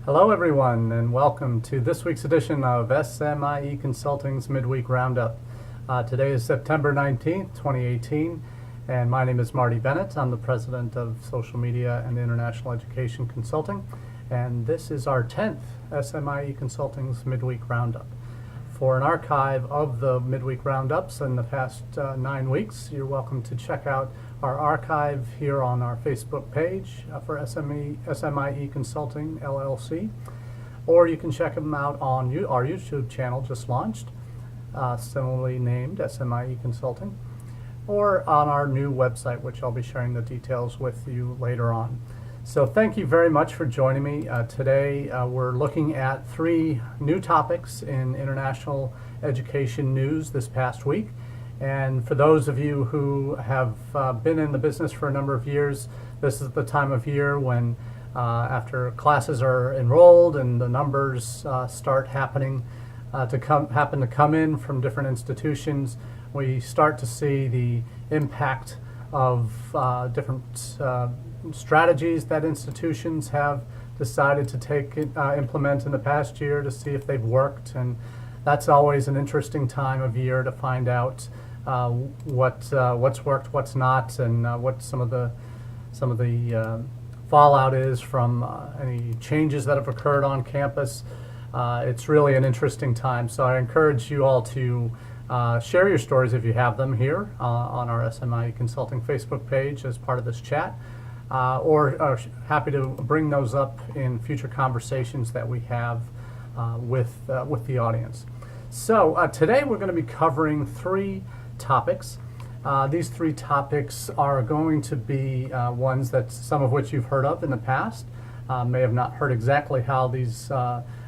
Hello everyone, and welcome to this week's edition of SMIE Consulting's Midweek Roundup. Today is September 19th, 2018, and my name is Marty Bennett. I'm the president of Social Media and International Education Consulting, and this is our 10th SMIE Consulting's Midweek Roundup. For an archive of the Midweek Roundups in the past 9 weeks, you're welcome to check out our archive here on our Facebook page for SMIE Consulting LLC, or you can check them out on our YouTube channel just launched, similarly named SMIE Consulting, or on our new website, which I'll be sharing the details with you later on. So thank you very much for joining me. Today we're looking at 3 new topics in international education news this past week. And for those of you who have been in the business for a number of years, this is the time of year when after classes are enrolled and the numbers start happen to come in from different institutions, we start to see the impact of different strategies that institutions have decided to implement in the past year to see if they've worked. And that's always an interesting time of year to find out what's worked, what's not, and what some of the fallout is from any changes that have occurred on campus. It's really an interesting time, so I encourage you all to share your stories if you have them here on our SMIE Consulting Facebook page as part of this chat, or are happy to bring those up in future conversations that we have with the audience. So today we're going to be covering 3 topics. These 3 topics are going to be ones that some of which you've heard of in the past, may have not heard exactly how these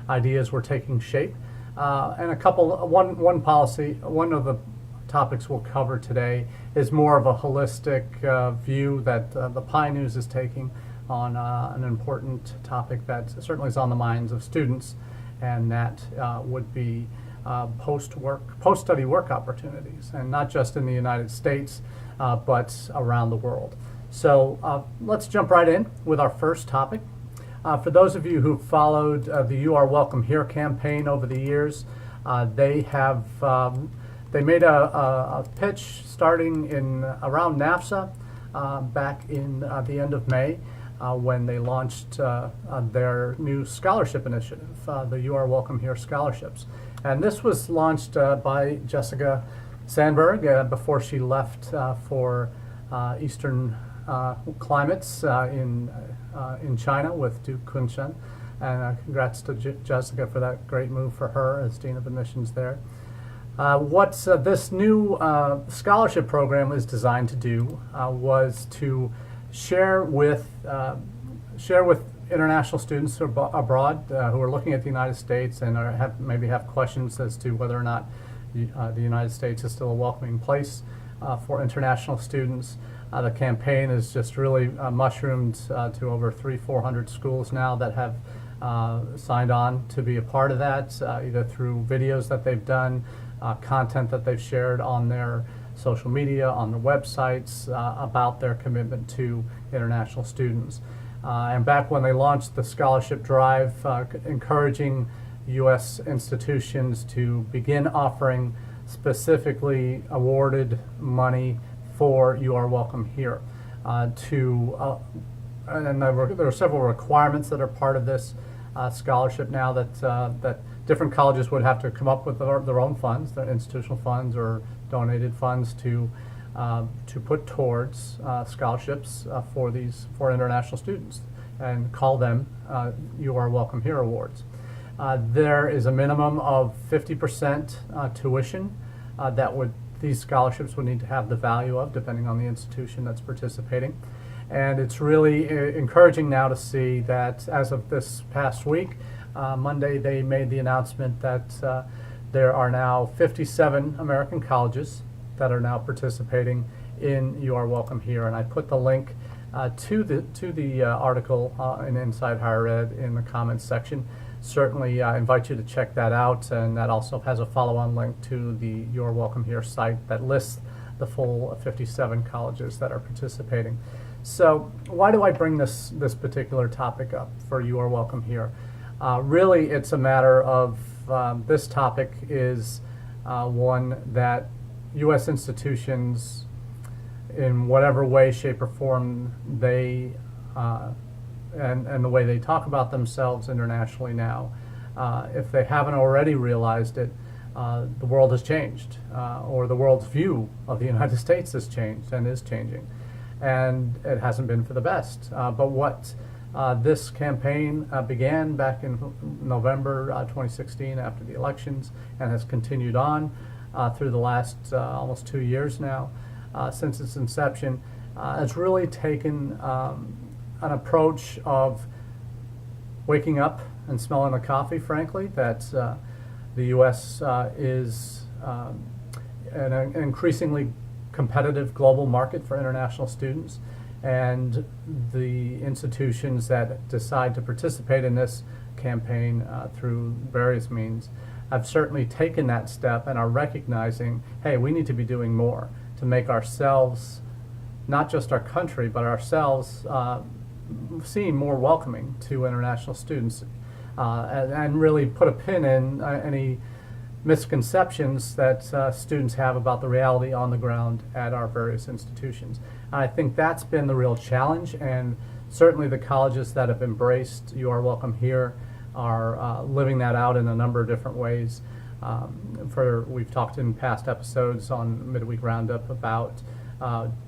ideas were taking shape, and one of the topics we'll cover today is more of a holistic view that the PIE News is taking on an important topic that certainly is on the minds of students, and that would be post-study work opportunities, and not just in the United States, but around the world. So let's jump right in with our first topic. For those of you who followed the You Are Welcome Here campaign over the years, they made a pitch starting in around NAFSA back in the end of May when they launched their new scholarship initiative, the You Are Welcome Here scholarships. And this was launched by Jessica Sandberg before she left for Eastern climates in China with Duke Kunshan. And congrats to Jessica for that great move for her as Dean of Admissions there. What this new scholarship program is designed to do was to share with international students abroad who are looking at the United States and maybe have questions as to whether or not the United States is still a welcoming place for international students. The campaign is just really mushroomed to over 300-400 schools now that have signed on to be a part of that, either through videos that they've done, content that they've shared on their social media, on their websites about their commitment to international students. And back when they launched the scholarship drive, encouraging U.S. institutions to begin offering specifically awarded money for You Are Welcome Here. And there are several requirements that are part of this scholarship now that different colleges would have to come up with their own funds, their institutional funds or donated funds to put towards scholarships for international students, and call them You Are Welcome Here awards. There is a minimum of 50% tuition these scholarships would need to have the value of, depending on the institution that's participating. And it's really encouraging now to see that as of this past week, Monday, they made the announcement that there are now 57 American colleges that are now participating in You Are Welcome Here. And I put the link to the article in Inside Higher Ed in the comments section. Certainly invite you to check that out, and that also has a follow-on link to the You Are Welcome Here site that lists the full 57 colleges that are participating. So why do I bring this particular topic up for You Are Welcome Here? Really, it's a matter of this topic is one that U.S. institutions, in whatever way, shape, or form they and the way they talk about themselves internationally now, if they haven't already realized it, the world has changed, or the world's view of the United States has changed and is changing, and it hasn't been for the best. But what this campaign began back in November 2016 after the elections, and has continued on through the last almost 2 years now since its inception, has really taken an approach of waking up and smelling the coffee, frankly, that the U.S. is an increasingly competitive global market for international students, and the institutions that decide to participate in this campaign through various means have certainly taken that step and are recognizing, hey, we need to be doing more to make ourselves, not just our country, but ourselves seem more welcoming to international students, and really put a pin in any misconceptions that students have about the reality on the ground at our various institutions. I think that's been the real challenge, and certainly the colleges that have embraced You Are Welcome Here are living that out in a number of different ways. We've talked in past episodes on Midweek Roundup about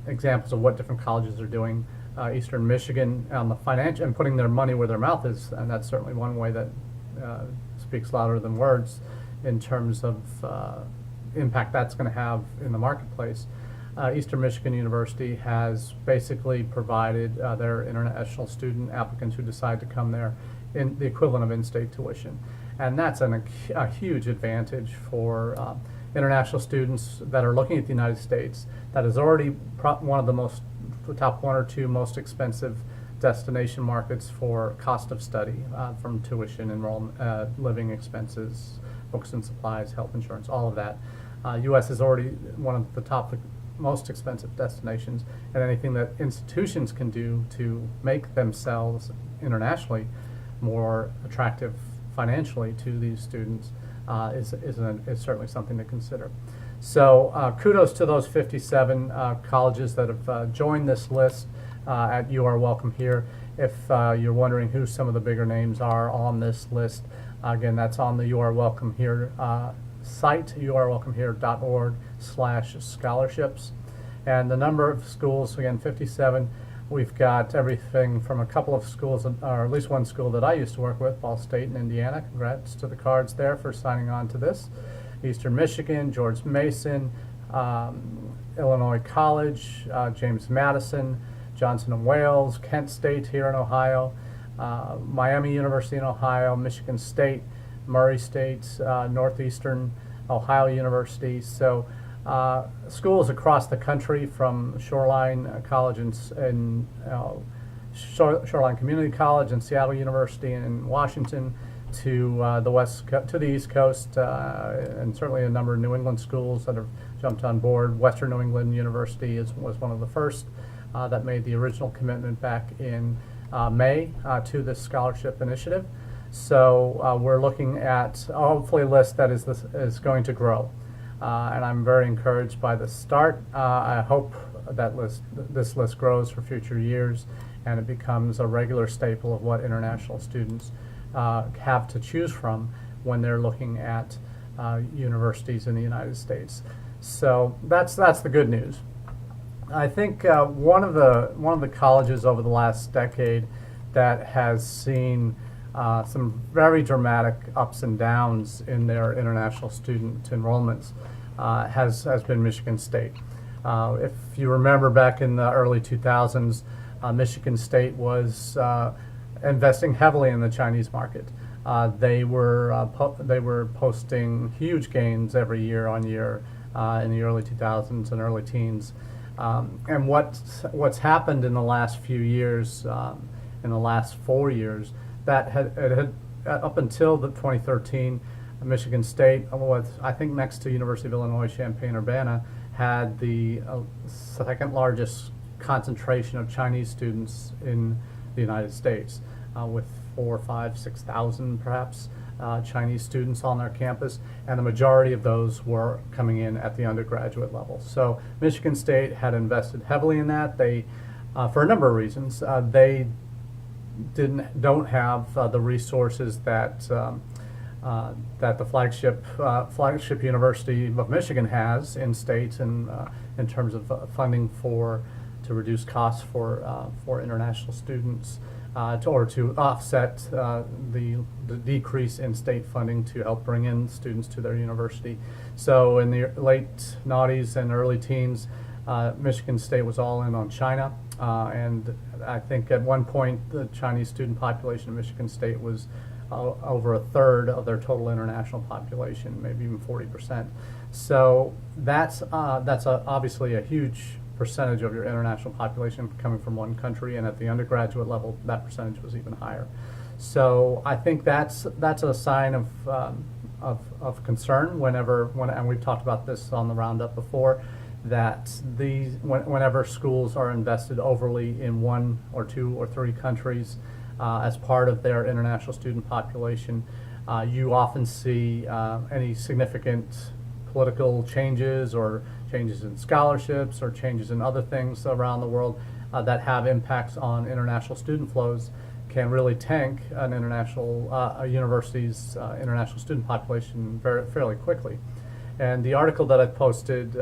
examples of what different colleges are doing. Eastern Michigan on the financial and putting their money where their mouth is, and that's certainly one way that speaks louder than words in terms of impact that's going to have in the marketplace. Eastern Michigan University has basically provided their international student applicants who decide to come there in the equivalent of in-state tuition, and that's a huge advantage for international students that are looking at the United States. That is already one of the top 1 or 2 most expensive destination markets for cost of study, from tuition, enrollment, living expenses, books and supplies, health insurance, all of that. U.S. is already one of the top most expensive destinations, and anything that institutions can do to make themselves internationally more attractive financially to these students is certainly something to consider. So kudos to those 57 colleges that have joined this list at You Are Welcome Here. If you're wondering who some of the bigger names are on this list, again, that's on the You Are Welcome Here site, youarewelcomehere.org/scholarships. And the number of schools, again, 57. We've got everything from a couple of schools, or at least one school that I used to work with, Ball State in Indiana. Congrats to the Cards there for signing on to this. Eastern Michigan, George Mason, Illinois College, James Madison, Johnson & Wales, Kent State here in Ohio, Miami University in Ohio, Michigan State, Murray State, Northeastern Ohio University. So schools across the country, from Shoreline College and Shoreline Community College and Seattle University in Washington, to the East Coast, and certainly a number of New England schools that have jumped on board. Western New England University was one of the first that made the original commitment back in May to this scholarship initiative. So we're looking at hopefully a list that is going to grow, and I'm very encouraged by the start. I hope that this list grows for future years, and it becomes a regular staple of what international students have to choose from when they're looking at universities in the United States. So that's the good news. I think one of the colleges over the last decade that has seen some very dramatic ups and downs in their international student enrollments has been Michigan State. If you remember, back in the early 2000s, Michigan State was investing heavily in the Chinese market. They were posting huge gains every year on year in the early 2000s and early teens. And what's happened in the last few years, in the last 4 years, that had up until the 2013, Michigan State, was, I think, next to University of Illinois Champaign-Urbana, had the second largest concentration of Chinese students in the United States. with 4, 5, 6,000 perhaps Chinese students on their campus, and the majority of those were coming in at the undergraduate level. So Michigan State had invested heavily in that. They, for a number of reasons, they don't have the resources that that the flagship University of Michigan has in state, and in terms of funding to reduce costs for international students, or to offset the decrease in state funding to help bring in students to their university. So in the late noughties and early teens, Michigan State was all in on China, and I think at one point the Chinese student population of Michigan State was over a third of their total international population, maybe even 40%. So that's obviously a huge percentage of your international population coming from one country, and at the undergraduate level, that percentage was even higher. So I think that's a sign of concern and we've talked about this on the Roundup before, that whenever schools are invested overly in 1 or 2 or 3 countries as part of their international student population, you often see any significant political changes or changes in scholarships or changes in other things around the world that have impacts on international student flows can really tank an a university's international student population fairly quickly. And the article that I posted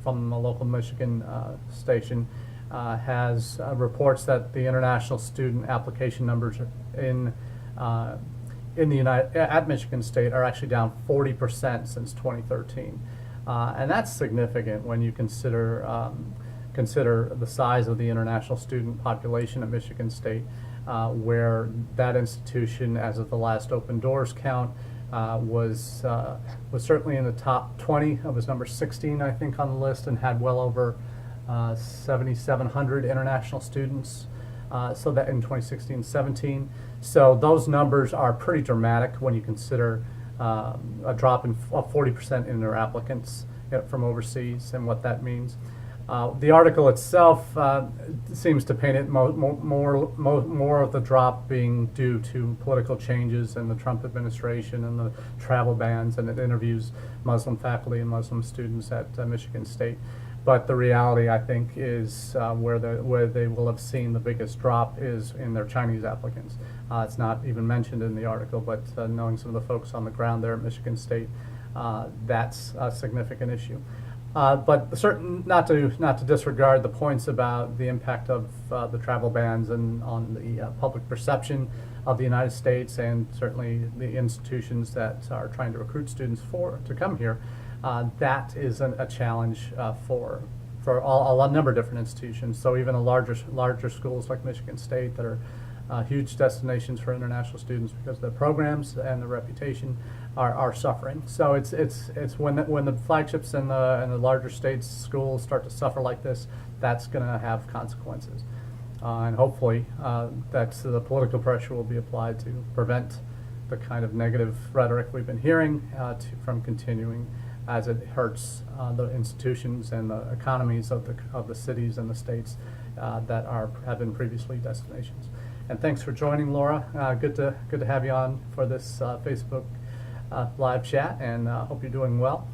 from a local Michigan station has reports that the international student application numbers at Michigan State are actually down 40% since 2013, and that's significant when you consider the size of the international student population at Michigan State, where that institution, as of the last Open Doors count, was certainly in the top 20. It was number 16, I think, on the list, and had well over 7,700 international students. So that in 2016-17. So those numbers are pretty dramatic when you consider a drop of 40% in their applicants from overseas and what that means. The article itself seems to paint it more of the drop being due to political changes in the Trump administration and the travel bans, and it interviews Muslim faculty and Muslim students at Michigan State. But the reality, I think, is where they will have seen the biggest drop is in their Chinese applicants. It's not even mentioned in the article, but knowing some of the folks on the ground there at Michigan State, that's a significant issue. But not to disregard the points about the impact of the travel bans and on the public perception of the United States, and certainly the institutions that are trying to recruit students to come here. That is a challenge for a number of different institutions. So even larger schools like Michigan State that are huge destinations for international students because the programs and the reputation are suffering. So it's when the flagships and the larger states schools start to suffer like this, that's going to have consequences, and hopefully the political pressure will be applied to prevent the kind of negative rhetoric we've been hearing from continuing, as it hurts the institutions and the economies of the cities and the states that have been previously destinations. And thanks for joining, Laura. Good to have you on for this Facebook live chat, and hope you're doing well.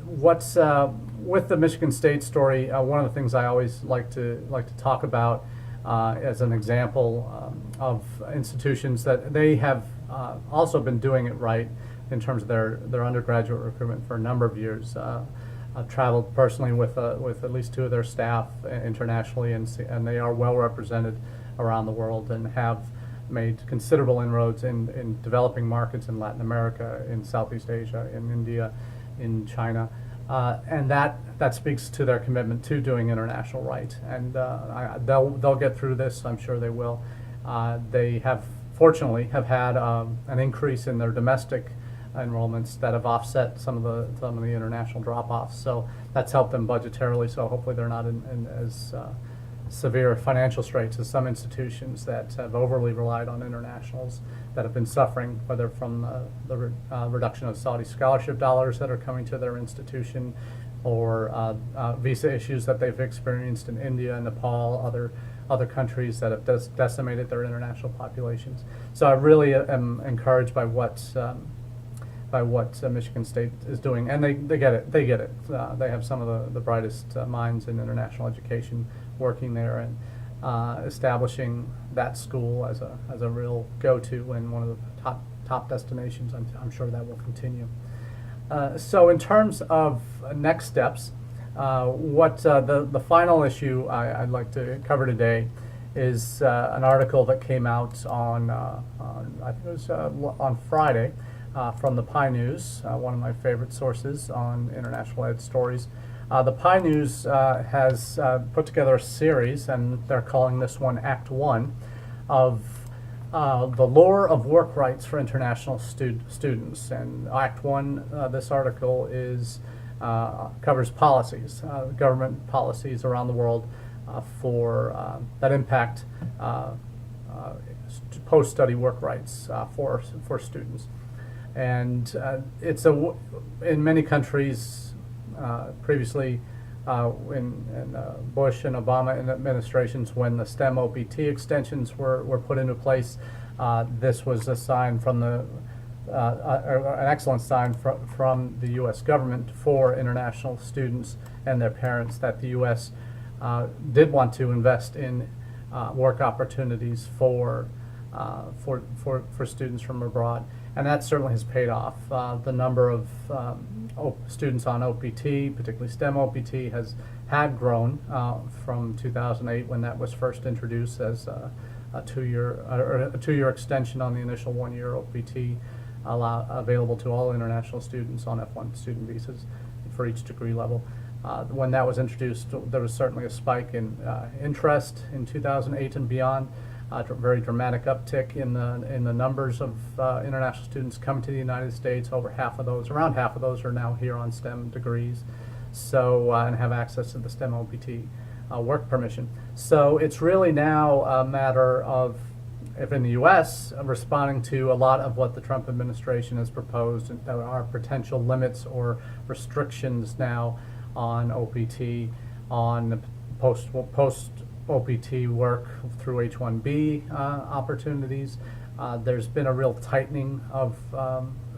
With the Michigan State story? One of the things I always like to talk about as an example of institutions that they have also been doing it right in terms of their undergraduate recruitment for a number of years. I've traveled personally with at least 2 of their staff internationally, and they are well represented around the world and have made considerable inroads in developing markets in Latin America, in Southeast Asia, in India, in China, and that speaks to their commitment to doing international right. And they'll get through this. I'm sure they will. They fortunately have had an increase in their domestic enrollments that have offset some of the international drop-offs. So that's helped them budgetarily. So hopefully they're not in as severe financial straits as some institutions that have overly relied on internationals that have been suffering, whether from the reduction of Saudi scholarship dollars that are coming to their institution, or visa issues that they've experienced in India, Nepal, other countries that have decimated their international populations. So I really am encouraged by what Michigan State is doing, and they get it. They get it. They have some of the brightest minds in international education working there, and establishing that school as a real go-to and one of the top destinations. I'm sure that will continue. So in terms of next steps, the final issue I'd like to cover today is an article that came out on I think it was on Friday from the PI News, one of my favorite sources on international ed stories. The PI News has put together a series, and they're calling this one Act 1, of the lore of work rights for international students. And Act 1, this article covers policies, government policies around the world that impact post-study work rights for students. And it's in many countries previously in Bush and Obama administrations, when the STEM OPT extensions were put into place, this was a sign from an excellent sign from the U.S. government for international students and their parents that the U.S. Did want to invest in work opportunities for students from abroad, and that certainly has paid off. The number of students on OPT, particularly STEM OPT, had grown from 2008, when that was first introduced as a two-year extension on the initial one-year OPT, available to all international students on F1 student visas for each degree level. When that was introduced, there was certainly a spike in interest in 2008 and beyond. A very dramatic uptick in the numbers of international students coming to the United States. Around half of those are now here on STEM degrees, so and have access to the STEM OPT work permission. So it's really now a matter of, if in the U.S., responding to a lot of what the Trump administration has proposed, and there are potential limits or restrictions now on OPT, on post OPT work through H-1B opportunities. There's been a real tightening of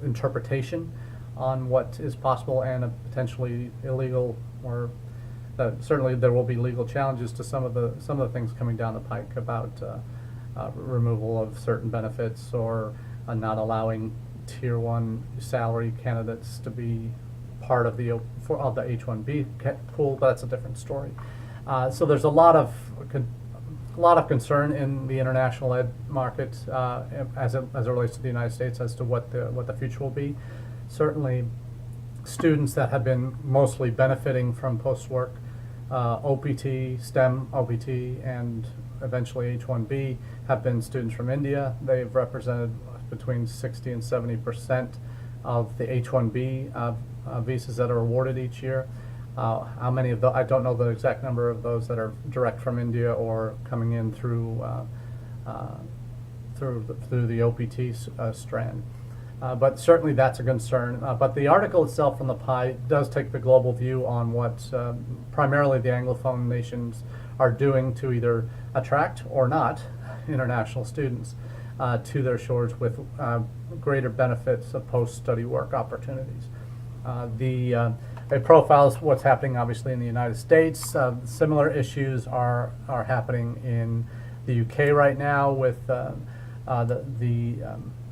interpretation on what is possible, and a potentially illegal, or certainly there will be legal challenges to some of the things coming down the pike about removal of certain benefits, or not allowing Tier 1 salary candidates to be part of the H-1B pool, but that's a different story. So there's a lot of concern in the international ed market as it relates to the United States as to what the future will be. Certainly, students that have been mostly benefiting from post-work OPT, STEM OPT, and eventually H-1B have been students from India. They've represented between 60 and 70% of the H-1B visas that are awarded each year. How many of those? I don't know the exact number of those that are direct from India or coming in through the OPT strand. But certainly that's a concern. But the article itself from the PI does take the global view on what primarily the Anglophone nations are doing to either attract or not international students to their shores with greater benefits of post-study work opportunities. It profiles what's happening obviously in the United States. Similar issues are happening in the UK right now with the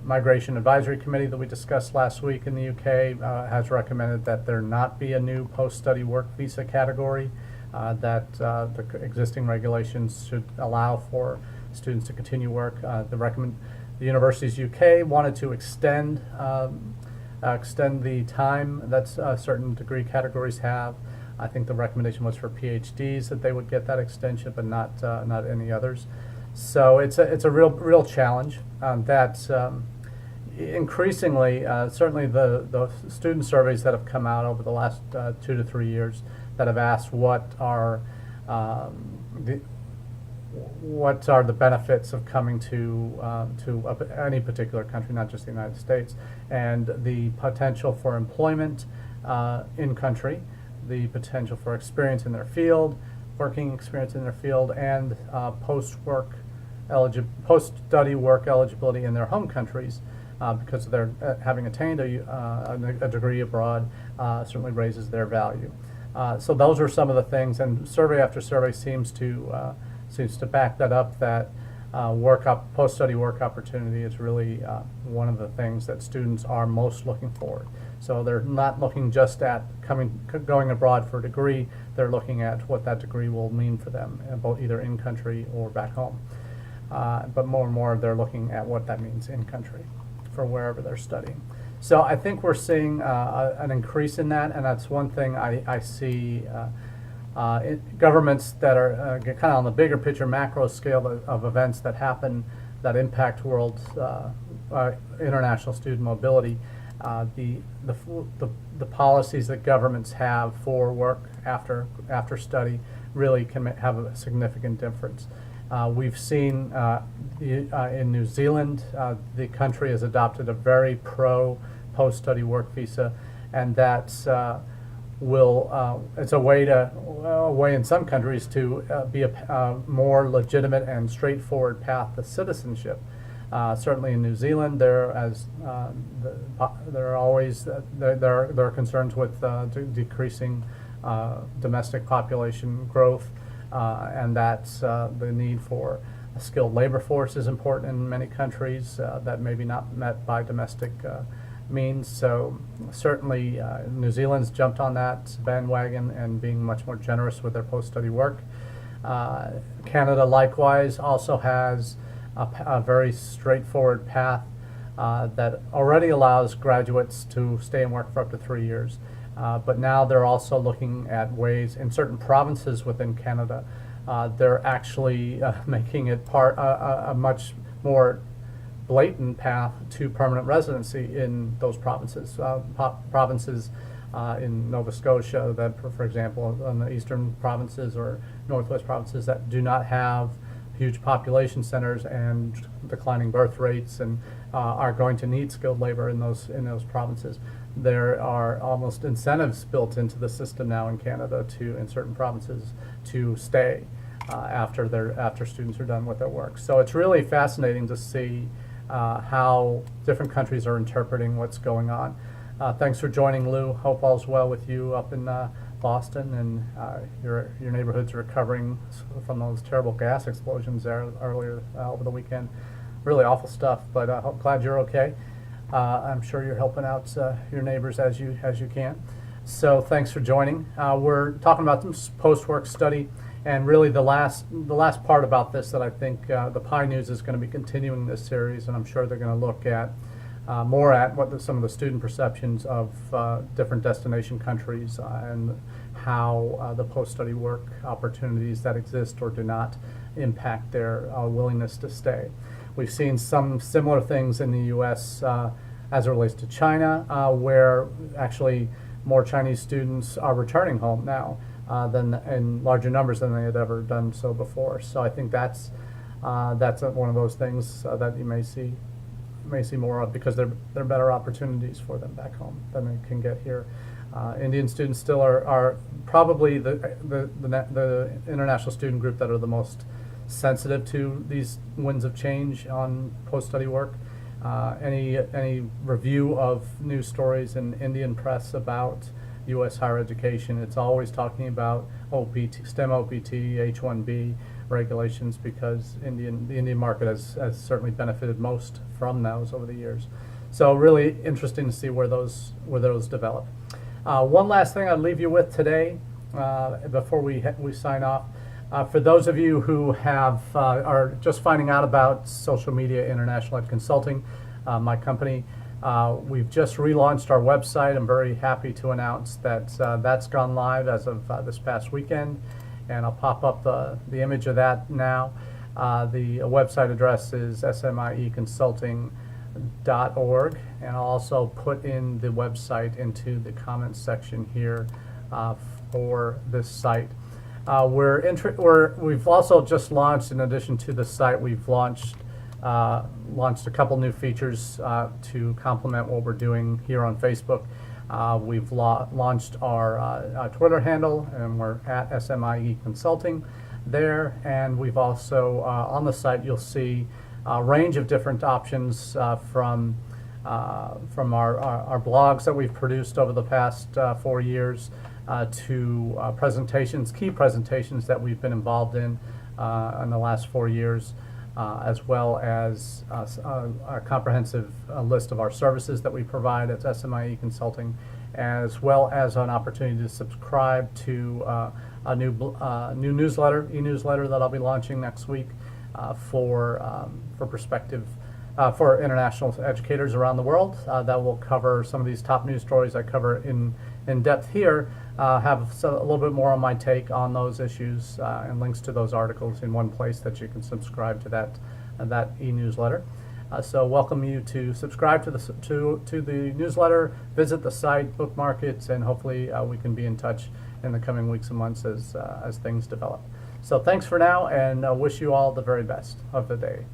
Migration Advisory Committee that we discussed last week in the UK has recommended that there not be a new post-study work visa category, that the existing regulations should allow for students to continue work. The Universities UK wanted to extend the time that certain degree categories have. I think the recommendation was for PhDs that they would get that extension, but not any others. So it's a real challenge that increasingly, certainly the student surveys that have come out over the last 2 to 3 years that have asked what are the benefits of coming to any particular country, not just the United States, and the potential for employment in country, the potential for experience in their field, working experience in their field, and post-study work eligibility in their home countries, because of their having attained a degree abroad, certainly raises their value. So those are some of the things, and survey after survey seems to back that up, that post-study work opportunity is really one of the things that students are most looking for. So they're not looking just at going abroad for a degree, they're looking at what that degree will mean for them, both either in country or back home. But more and more they're looking at what that means in country for wherever they're studying. So I think we're seeing an increase in that, and that's one thing I see governments that are kind of on the bigger picture, macro scale of events that happen that impact world international student mobility. The policies that governments have for work after study really can have a significant difference. We've seen in New Zealand, the country has adopted a very pro post-study work visa, and that's it's a way in some countries to be a more legitimate and straightforward path to citizenship. Certainly in New Zealand, there are concerns with decreasing domestic population growth, and that's the need for a skilled labor force is important in many countries that may be not met by domestic means. So certainly New Zealand's jumped on that bandwagon and being much more generous with their post-study work. Canada likewise also has a very straightforward path that already allows graduates to stay and work for up to 3 years. But now they're also looking at ways in certain provinces within Canada. They're actually making it a much more blatant path to permanent residency in those provinces. Provinces in Nova Scotia that, for example, in the eastern provinces or northwest provinces that do not have huge population centers and declining birth rates and are going to need skilled labor in those provinces. There are almost incentives built into the system now in Canada in certain provinces to stay after students are done with their work. So it's really fascinating to see how different countries are interpreting what's going on. Thanks for joining, Lou. Hope all's well with you up in Boston, and your neighborhood's recovering from those terrible gas explosions there earlier over the weekend. Really awful stuff, but I'm glad you're okay. I'm sure you're helping out your neighbors as you can. So thanks for joining. We're talking about this post-work study, and really the last part about this that I think the Pi News is going to be continuing this series, and I'm sure they're going to look at more at what some of the student perceptions of different destination countries and how the post-study work opportunities that exist or do not impact their willingness to stay. We've seen some similar things in the U.S. As it relates to China, where actually more Chinese students are returning home now than in larger numbers than they had ever done so before. So I think that's one of those things that you may see more of, because there are better opportunities for them back home than they can get here. Indian students still are probably the international student group that are the most sensitive to these winds of change on post-study work. Any review of news stories in Indian press about U.S. higher education, it's always talking about OPT, STEM OPT, H-1B regulations, because the Indian market has certainly benefited most from those over the years. So really interesting to see where those develop. One last thing I'll leave you with today before we sign off. For those of you who are just finding out about Social Media International Ed Consulting, my company, we've just relaunched our website. I'm very happy to announce that that's gone live as of this past weekend, and I'll pop up the image of that now. The website address is smieconsulting.org, and I'll also put in the website into the comments section here for this site. We've also just launched, in addition to the site, we've launched a couple new features to complement what we're doing here on Facebook. We've launched our Twitter handle, and we're at SMIE Consulting there. And we've also, on the site, you'll see a range of different options from our blogs that we've produced over the past 4 years to presentations, key presentations that we've been involved in the last 4 years, as well as a comprehensive list of our services that we provide at SMIE Consulting, as well as an opportunity to subscribe to a new newsletter, e-newsletter that I'll be launching next week for prospective for international educators around the world that will cover some of these top news stories I cover in depth here, have a little bit more on my take on those issues and links to those articles in one place that you can subscribe to that e-newsletter. So welcome you to subscribe to the newsletter, visit the site, bookmark it, and hopefully we can be in touch in the coming weeks and months as things develop. So thanks for now, and wish you all the very best of the day.